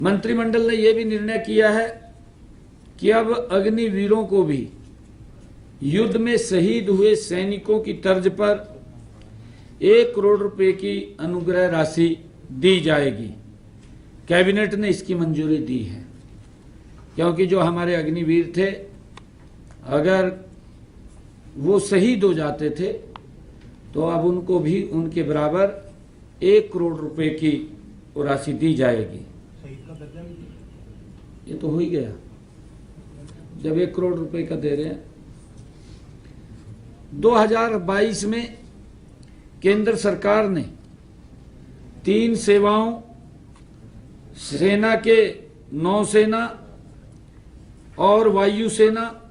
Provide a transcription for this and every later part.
मंत्रिमंडल ने यह भी निर्णय किया है कि अब अग्निवीरों को भी युद्ध में शहीद हुए सैनिकों की तर्ज पर 1 करोड़ रुपए की अनुग्रह राशि दी जाएगी। कैबिनेट ने इसकी मंजूरी दी है, क्योंकि जो हमारे अग्निवीर थे, अगर वो शहीद हो जाते थे तो अब उनको भी उनके बराबर 1 करोड़ रुपए की राशि दी जाएगी। ये तो हो ही गया जब 1 करोड़ रुपए का दे रहे हैं। 2022 में केंद्र सरकार ने 3 सेवाओं, सेना के नौसेना और वायुसेना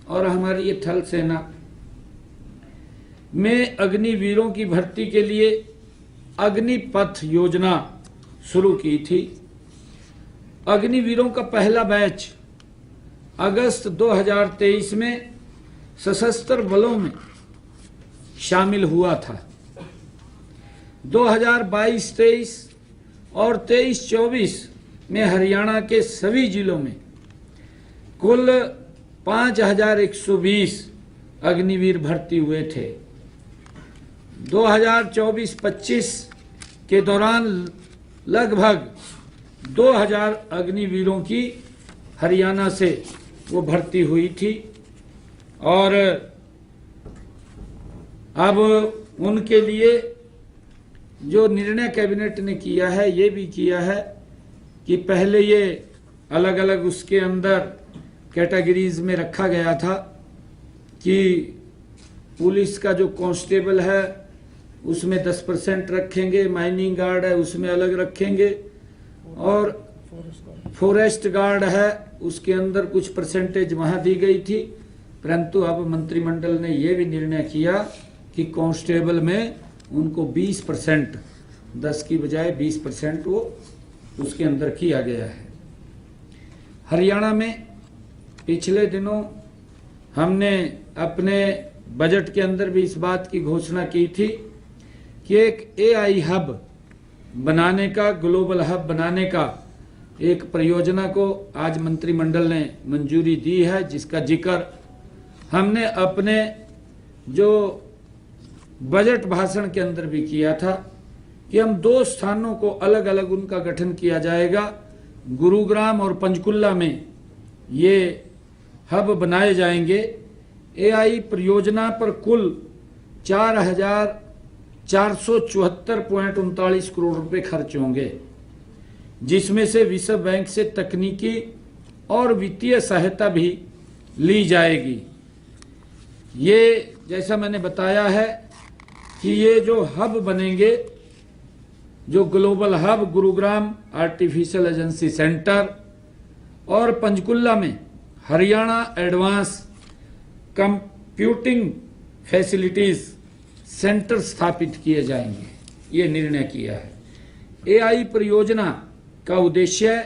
और हमारी ये थल सेना में अग्निवीरों की भर्ती के लिए अग्निपथ योजना शुरू की थी। अग्निवीरों का पहला बैच अगस्त 2023 में सशस्त्र बलों में शामिल हुआ था। 2022-23 और 23-24 में हरियाणा के सभी जिलों में कुल 5120 अग्निवीर भर्ती हुए थे। 2024-25 के दौरान लगभग 2000 अग्निवीरों की हरियाणा से वो भर्ती हुई थी और अब उनके लिए जो निर्णय कैबिनेट ने किया है, ये भी किया है कि पहले ये अलग अलग उसके अंदर कैटेगरीज में रखा गया था कि पुलिस का जो कांस्टेबल है उसमें 10% रखेंगे, माइनिंग गार्ड है उसमें अलग रखेंगे और फॉरेस्ट गार्ड है उसके अंदर कुछ परसेंटेज वहां दी गई थी। परंतु अब मंत्रिमंडल ने यह भी निर्णय किया कि कांस्टेबल में उनको 20%, 10 की बजाय 20% वो उसके अंदर किया गया है। हरियाणा में पिछले दिनों हमने अपने बजट के अंदर भी इस बात की घोषणा की थी कि एक AI हब बनाने का, ग्लोबल हब बनाने का एक परियोजना को आज मंत्रिमंडल ने मंजूरी दी है, जिसका जिक्र हमने अपने जो बजट भाषण के अंदर भी किया था कि हम 2 स्थानों को अलग अलग उनका गठन किया जाएगा। गुरुग्राम और पंचकुला में ये हब बनाए जाएंगे। AI परियोजना पर कुल 4,474.39 करोड़ रुपए खर्च होंगे, जिसमें से विश्व बैंक से तकनीकी और वित्तीय सहायता भी ली जाएगी। ये जैसा मैंने बताया है कि ये जो हब बनेंगे, जो global hub Gurugram artificial agency centre और पंचकुला में Haryana advance computing facilities centre स्थापित किए जाएंगे, ये निर्णय किया है। AI परियोजना का उद्देश्य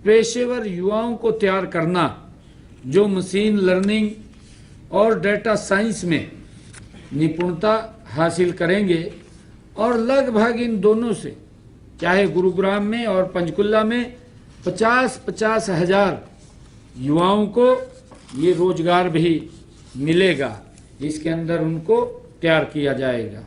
पेशेवर युवाओं को तैयार करना जो मशीन लर्निंग और डेटा साइंस में निपुणता हासिल करेंगे और लगभग इन दोनों से, चाहे गुरुग्राम में और पंचकुला में 50-50 हजार युवाओं को ये रोजगार भी मिलेगा। इसके अंदर उनको तैयार किया जाएगा।